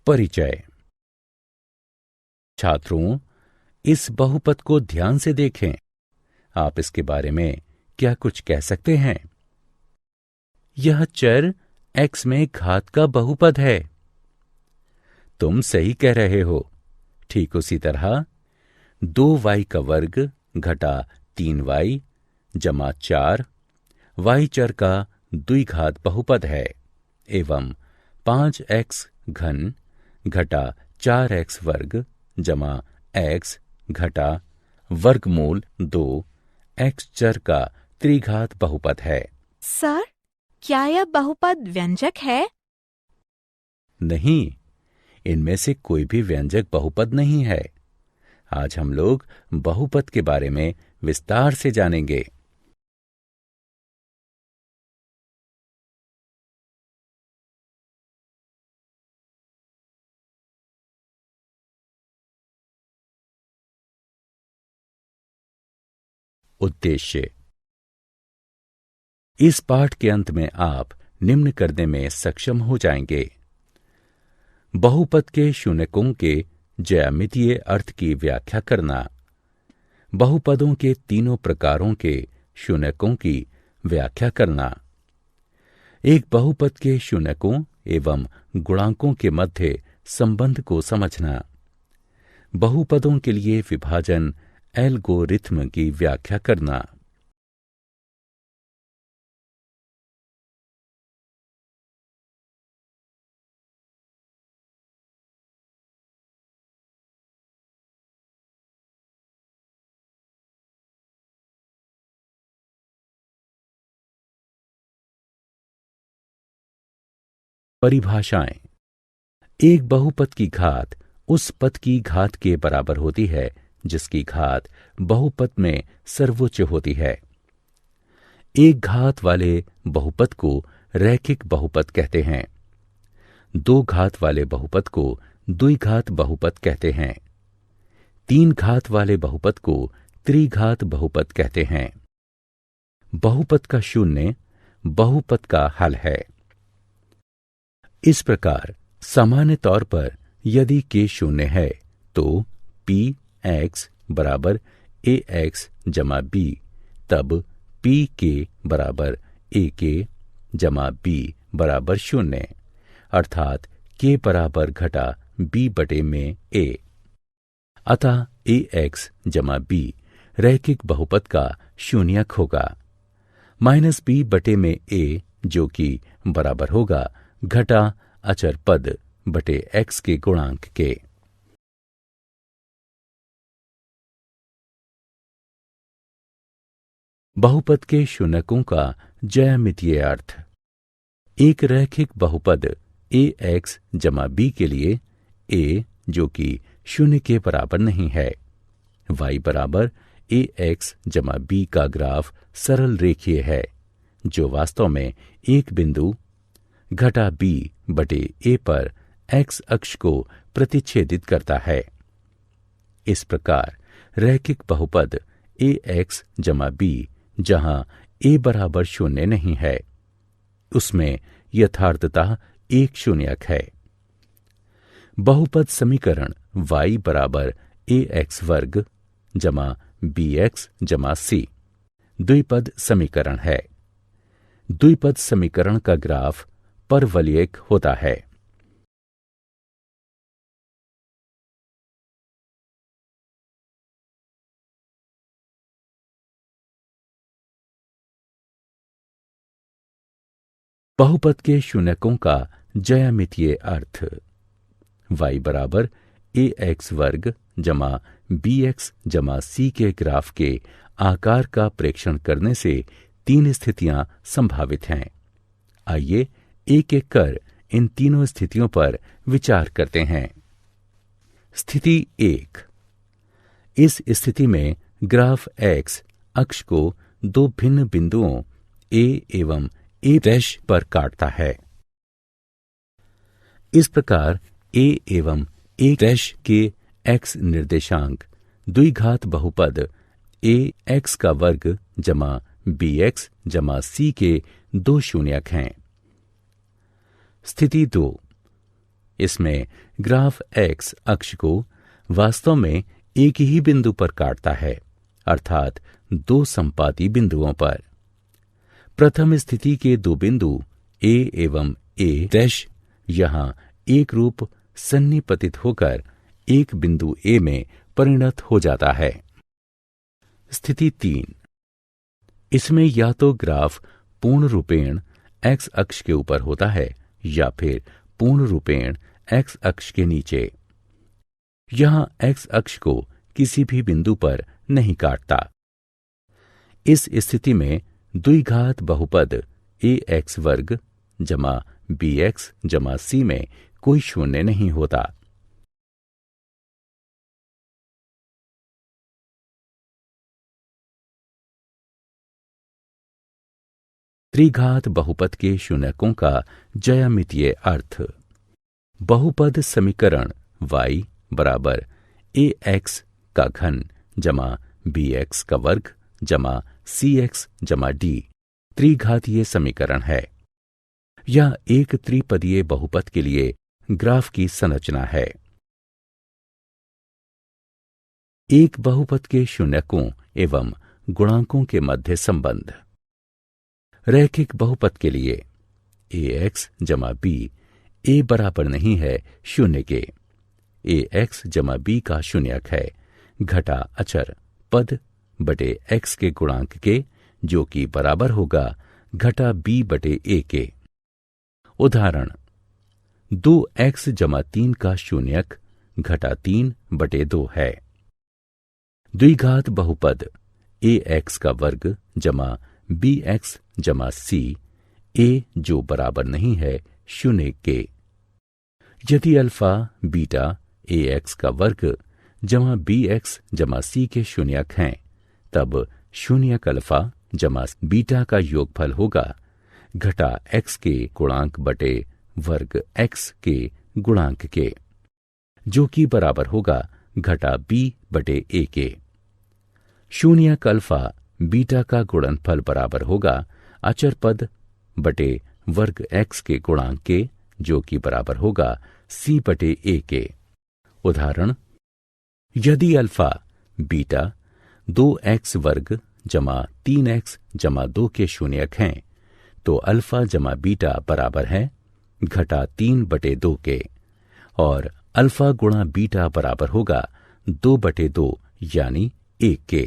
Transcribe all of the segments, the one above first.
परिचय। छात्रों, इस बहुपद को ध्यान से देखें। आप इसके बारे में क्या कुछ कह सकते हैं? यह चर x में घात का बहुपद है। तुम सही कह रहे हो। ठीक उसी तरह 2y का वर्ग घटा 3y जमा 4 y चर का द्विघात बहुपद है एवं 5x घन घटा 4x वर्ग जमा x घटा वर्गमूल 2 x चर का त्रिघात बहुपद है। सर, क्या यह बहुपद व्यंजक है? नहीं, इनमें से कोई भी व्यंजक बहुपद नहीं है। आज हम लोग बहुपद के बारे में विस्तार से जानेंगे। उद्देश्य। इस पाठ के अंत में आप निम्न करने में सक्षम हो जाएंगे। बहुपद के शून्यकों के ज्यामितीय अर्थ की व्याख्या करना, बहुपदों के तीनों प्रकारों के शून्यकों की व्याख्या करना, एक बहुपद के शून्यकों एवं गुणांकों के मध्य संबंध को समझना, बहुपदों के लिए विभाजन एल्गोरिथ्म की व्याख्या करना। परिभाषाएं। एक बहुपद की घात उस पद की घात के बराबर होती है जिसकी घात बहुपद में सर्वोच्च होती है। एक घात वाले बहुपद को रैखिक बहुपद कहते हैं। दो घात वाले बहुपद को द्विघात बहुपद कहते हैं। तीन घात वाले बहुपद को त्रिघात बहुपद कहते हैं। बहुपद का शून्य बहुपद का हल है। इस प्रकार सामान्य तौर पर यदि k शून्य है तो p x बराबर ax जमा b, तब p k बराबर ak जमा b बराबर शून्य, अर्थात k बराबर घटा b बटे में a। अतः ax जमा b रैखिक बहुपद का शून्यक होगा माइनस b बटे में a, जो कि बराबर होगा घटा अचर पद बटे x के गुणांक के। बहुपद के शून्यकों का ज्यामितीय अर्थ। एक रैखिक बहुपद ax जमा b के लिए a, जो कि शून्य के बराबर नहीं है, y बराबर ax जमा b का ग्राफ सरल रेखीय है जो वास्तव में एक बिंदु घटा b बटे a पर x अक्ष को प्रतिच्छेदित करता है। इस प्रकार रैखिक बहुपद ax जमा b जहां a बराबर शून्य नहीं है, उसमें यथार्थतः एक शून्यक है। बहुपद समीकरण y बराबर ax वर्ग जमा bx जमा c द्विपद समीकरण है। द्विपद समीकरण का ग्राफ परवलयिक होता है। बहुपद के शून्यकों का ज्यामितीय अर्थ। y बराबर ax वर्ग जमा bx जमा c के ग्राफ के आकार का प्रेक्षण करने से तीन स्थितियां संभावित हैं। आइए एक एक कर इन तीनों स्थितियों पर विचार करते हैं। स्थिति 1। इस स्थिति में ग्राफ x अक्ष को दो भिन्न बिंदुओं a एवं a' पर काटता है। इस प्रकार a एवं a' के x निर्देशांक द्विघात बहुपद ax का वर्ग जमा bx जमा c के दो शून्यक हैं। स्थिति 2। इसमें ग्राफ एक्स अक्ष को वास्तव में एक ही बिंदु पर काटता है, अर्थात दो संपाती बिंदुओं पर। प्रथम स्थिति के दो बिंदु ए एवं ए डैश यहां एक रूप सन्निपतित होकर एक बिंदु ए में परिणत हो जाता है। स्थिति 3, इसमें या तो ग्राफ पूर्ण रूपेण एक्स अक्ष के ऊपर होता है या फिर पूर्ण रूपेण एक्स अक्ष के नीचे। यहां एक्स अक्ष को किसी भी बिंदु पर नहीं काटता। इस स्थिति में द्विघात बहुपद ए एक्स वर्ग जमा बी एक्स जमा सी में कोई शून्य नहीं होता। त्रिघात बहुपद के शून्यकों का ज्यामितीय अर्थ। बहुपद समीकरण y बराबर ए एक्स का घन जमा बी एक्स का वर्ग जमा सी एक्स जमा डी त्रिघातीय समीकरण है। यह एक त्रिपदीय बहुपद के लिए ग्राफ की संरचना है। एक बहुपद के शून्यकों एवं गुणांकों के मध्य संबंध। रैखिक बहुपद के लिए ए एक्स जमा बी ए बराबर नहीं है शून्य के। ए एक्स जमा बी का शून्यक है घटा अचर पद बटे एक्स के गुणांक के, जो कि बराबर होगा घटा बी बटे ए के। उदाहरण 2x जमा 3 का शून्यक घटा 3 बटे 2 है। द्विघात बहुपद ए एक्स का वर्ग जमा बी एक्स जमा सी ए, जो बराबर नहीं है शून्य के। यदि अल्फा बीटा ए एक्स का वर्ग जमा बी एक्स जमा सी के शून्यक हैं, तब शून्यक अल्फा जमा बीटा का योगफल होगा घटा एक्स के गुणांक बटे वर्ग एक्स के गुणांक के, जो कि बराबर होगा घटा बी बटे ए के। शून्यक अल्फा बीटा का गुणनफल बराबर होगा अचर पद बटे वर्ग एक्स के गुणांक के, जो कि बराबर होगा सी बटे ए के। उदाहरण यदि अल्फा बीटा 2x वर्ग जमा 3x जमा 2 के शून्यक हैं, तो अल्फा जमा बीटा बराबर है घटा 3 बटे 2 के, और अल्फा गुणा बीटा बराबर होगा 2 बटे 2 यानी 1 के।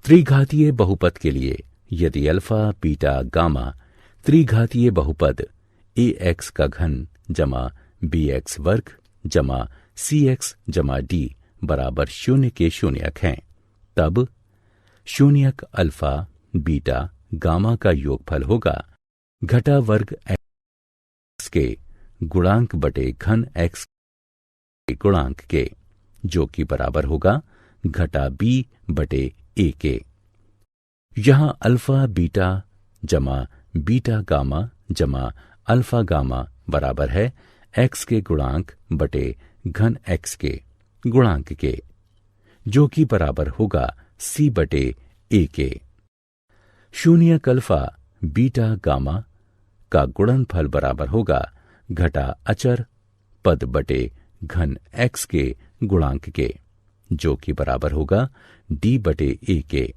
त्रिघातीय बहुपद के लिए यदि अल्फा बीटा गामा त्रिघातीय बहुपद ए एक्स का घन जमा बी एक्स वर्ग जमा सी एक्स जमा डी बराबर शून्य के शून्यक हैं, तब शून्यक अल्फा बीटा गामा का योगफल होगा घटा वर्ग एक्स के गुणांक बटे घन एक्स के गुणांक के, जो कि बराबर होगा घटा बी बटे ए के। यहां अल्फा बीटा जमा बीटा गामा जमा अल्फा गामा बराबर है एक्स के गुणांक बटे घन एक्स के गुणांक के, जो कि बराबर होगा सी बटे ए के। शून्यक अल्फा बीटा गामा का गुणनफल बराबर होगा घटा अचर पद बटे घन एक्स के गुणांक के, जो कि बराबर होगा डी बटे ए के।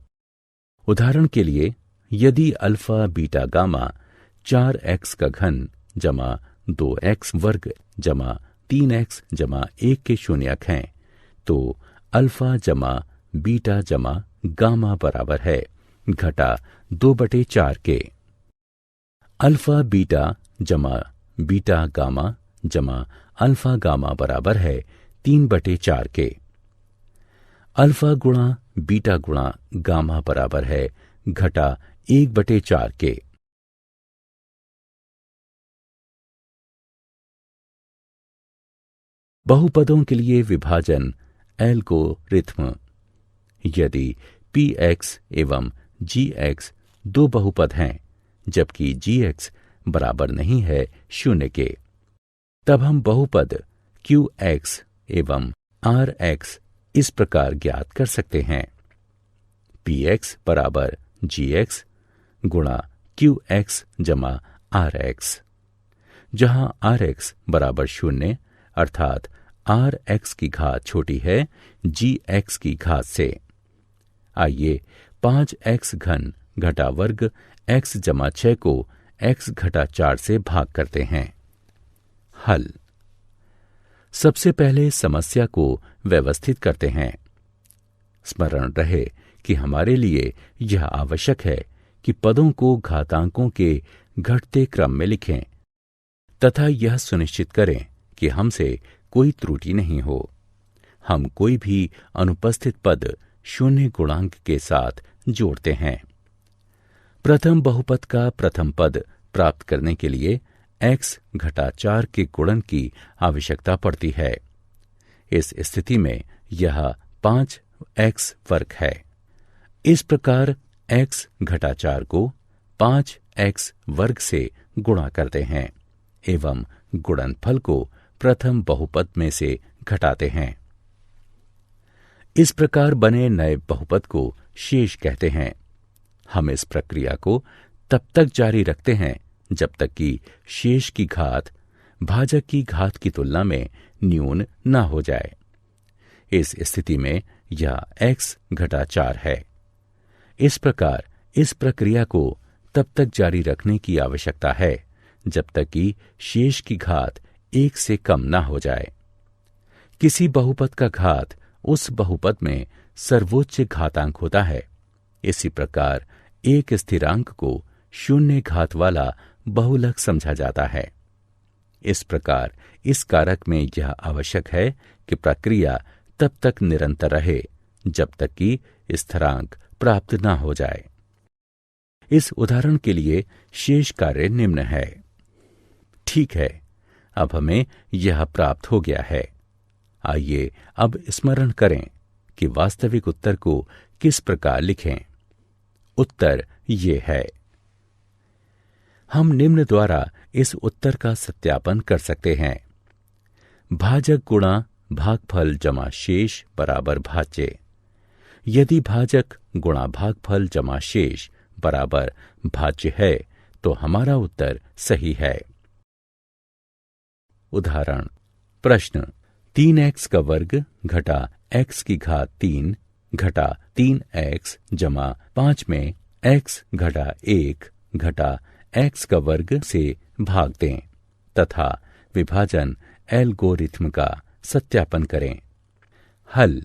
उदाहरण के लिए यदि अल्फा बीटा गामा 4x का घन जमा 2x वर्ग जमा 3x जमा 1 के शून्यक हैं, तो अल्फा जमा बीटा जमा गामा बराबर है घटा 2 बटे 4 के। अल्फा बीटा जमा बीटा गामा जमा अल्फा गामा बराबर है 3 बटे 4 के। अल्फा गुणा बीटा गुणा गामा बराबर है घटा 1 बटे 4 के। बहुपदों के लिए विभाजन एल्गोरिथ्म। यदि पी एक्स एवं जी एक्स दो बहुपद हैं, जबकि जी एक्स बराबर नहीं है शून्य के, तब हम बहुपद क्यू एक्स एवं आर एक्स इस प्रकार ज्ञात कर सकते हैं। पी एक्स बराबर जी एक्स गुणा क्यू एक्स जमा आर एक्स, जहां rx बराबर 0 अर्थात rx की घात छोटी है gx की घात से। आइए 5x घन घटा वर्ग x जमा 6 को x घटा 4 से भाग करते हैं। हल। सबसे पहले समस्या को व्यवस्थित करते हैं। स्मरण रहे कि हमारे लिए यह आवश्यक है कि पदों को घातांकों के घटते क्रम में लिखें तथा यह सुनिश्चित करें कि हमसे कोई त्रुटि नहीं हो। हम कोई भी अनुपस्थित पद शून्य गुणांक के साथ जोड़ते हैं। प्रथम बहुपद का प्रथम पद प्राप्त करने के लिए x घटा 4 के गुणन की आवश्यकता पड़ती है। इस स्थिति में यह 5x वर्ग है। इस प्रकार x घटा 4 को 5x वर्ग से गुणा करते हैं एवं गुणनफल को प्रथम बहुपद में से घटाते हैं। इस प्रकार बने नए बहुपद को शेष कहते हैं। हम इस प्रक्रिया को तब तक जारी रखते हैं जब तक कि शेष की घात भाजक की घात की तुलना में न्यून न हो जाए। इस स्थिति में यह x घटा 4 है। इस प्रकार इस प्रक्रिया को तब तक जारी रखने की आवश्यकता है जब तक कि शेष की घात 1 से कम न हो जाए। किसी बहुपद का घात उस बहुपद में सर्वोच्च घातांक होता है। इसी प्रकार एक स्थिरांक को शून्य घात वाला बहुलक समझा जाता है। इस प्रकार इस कारक में यह आवश्यक है कि प्रक्रिया तब तक निरंतर रहे जब तक कि स्थिरांक प्राप्त न हो जाए। इस उदाहरण के लिए शेष कार्य निम्न है। ठीक है, अब हमें यह प्राप्त हो गया है। आइए अब स्मरण करें कि वास्तविक उत्तर को किस प्रकार लिखें। उत्तर ये है। हम निम्न द्वारा इस उत्तर का सत्यापन कर सकते हैं। भाजक गुणा भागफल जमा शेष बराबर भाज्य। यदि भाजक गुणा भागफल जमा शेष बराबर भाज्य है तो हमारा उत्तर सही है। उदाहरण। प्रश्न। 3x का वर्ग घटा x की घात 3 घटा 3x जमा 5 में x घटा 1 घटा x का वर्ग से भाग दें तथा विभाजन एल्गोरिथ्म का सत्यापन करें। हल।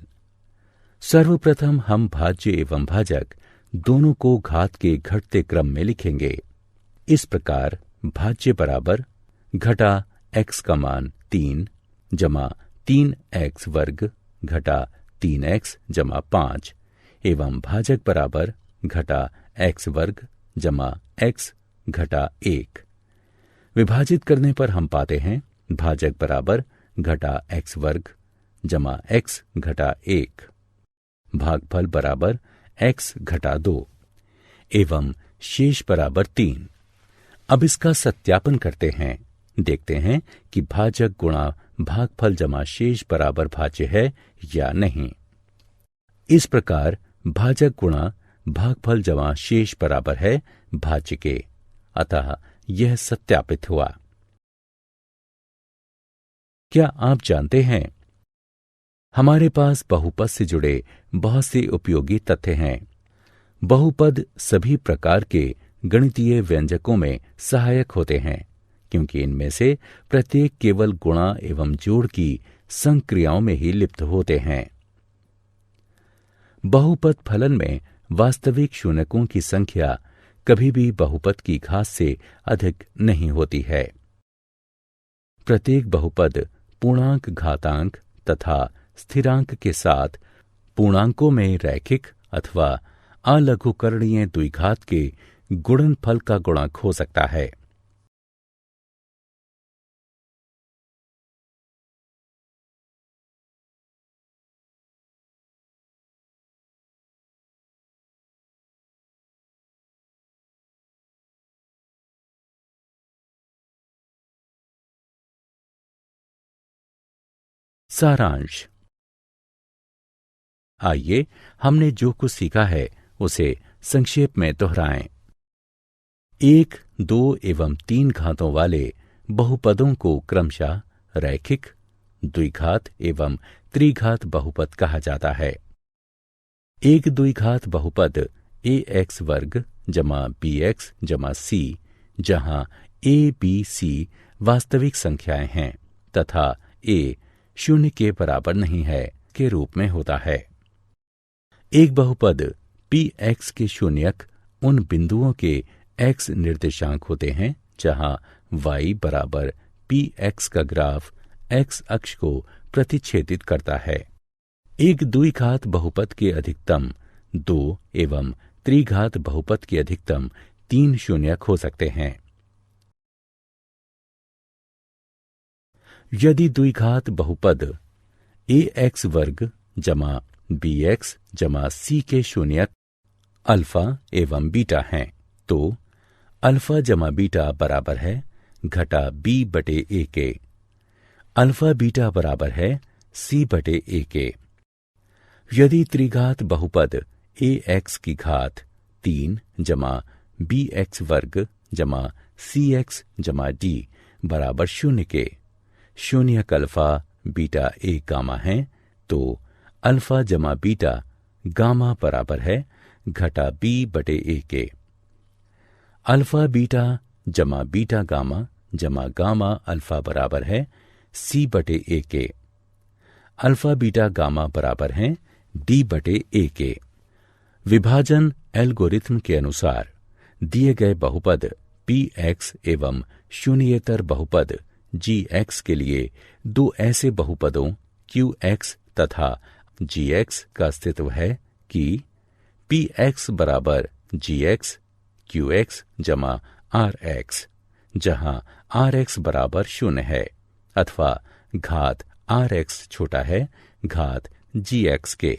सर्वप्रथम हम भाज्य एवं भाजक दोनों को घात के घटते क्रम में लिखेंगे। इस प्रकार भाज्य बराबर घटा x का मान 3 जमा 3x वर्ग घटा 3x जमा 5 एवं भाजक बराबर घटा x वर्ग जमा x घटा 1। विभाजित करने पर हम पाते हैं भाजक बराबर घटा x वर्ग जमा x घटा 1, भागफल बराबर x घटा 2 एवं शेष बराबर 3। अब इसका सत्यापन करते हैं। देखते हैं कि भाजक गुणा भागफल जमा शेष बराबर भाज्य है या नहीं। इस प्रकार भाजक गुणा भागफल जमा शेष बराबर है भाज्य के, अतः यह सत्यापित हुआ। क्या आप जानते हैं, हमारे पास बहुपद से जुड़े बहुत से उपयोगी तथ्य हैं। बहुपद सभी प्रकार के गणितीय व्यंजकों में सहायक होते हैं क्योंकि इनमें से प्रत्येक केवल गुणा एवं जोड़ की संक्रियाओं में ही लिप्त होते हैं। बहुपद फलन में वास्तविक शून्यकों की संख्या कभी भी बहुपद की घात से अधिक नहीं होती है। प्रत्येक बहुपद पूर्णांक घातांक तथा स्थिरांक के साथ पूर्णांकों में रैखिक अथवा अलघुकरणीय द्विघात के गुणनफल का गुणक हो सकता है। सारांश। आइए हमने जो कुछ सीखा है उसे संक्षेप में दोहराएं। 1, 2 एवं 3 घातों वाले बहुपदों को क्रमशः रैखिक, द्विघात एवं त्रिघात बहुपद कहा जाता है। एक द्विघात बहुपद ax वर्ग जमा bx जमा c, जहां a, b, c वास्तविक संख्याएं हैं तथा a शून्य के बराबर नहीं है के रूप में होता है। एक बहुपद px के शून्यक उन बिंदुओं के x निर्देशांक होते हैं जहां y बराबर px का ग्राफ x अक्ष को प्रतिच्छेदित करता है। एक द्विघात बहुपद के अधिकतम 2 एवं त्रिघात बहुपद के अधिकतम 3 शून्यक हो सकते हैं। यदि द्विघात बहुपद ax वर्ग जमा bx जमा c के शून्यक अल्फा एवं बीटा हैं, तो अल्फा जमा बीटा बराबर है घटा b बटे a के। अल्फा बीटा बराबर है c बटे a के। यदि त्रिघात बहुपद ax की घात 3 जमा bx वर्ग जमा cx जमा d बराबर शून्य के, शून्यक अल्फा बीटा a गामा है, तो अल्फा जमा बीटा गामा बराबर है घटा b बटे a के। अल्फा बीटा जमा बीटा गामा जमा गामा अल्फा बराबर है c बटे a के। अल्फा बीटा गामा बराबर है d बटे a के। विभाजन एल्गोरिथ्म के अनुसार दिए गए बहुपद px एवं शून्येतर बहुपद gx के लिए दो ऐसे बहुपदों qx तथा gx का अस्तित्व है कि px बराबर gx qx जमा rx, जहां rx बराबर शून्य है अथवा घात rx छोटा है घात gx के।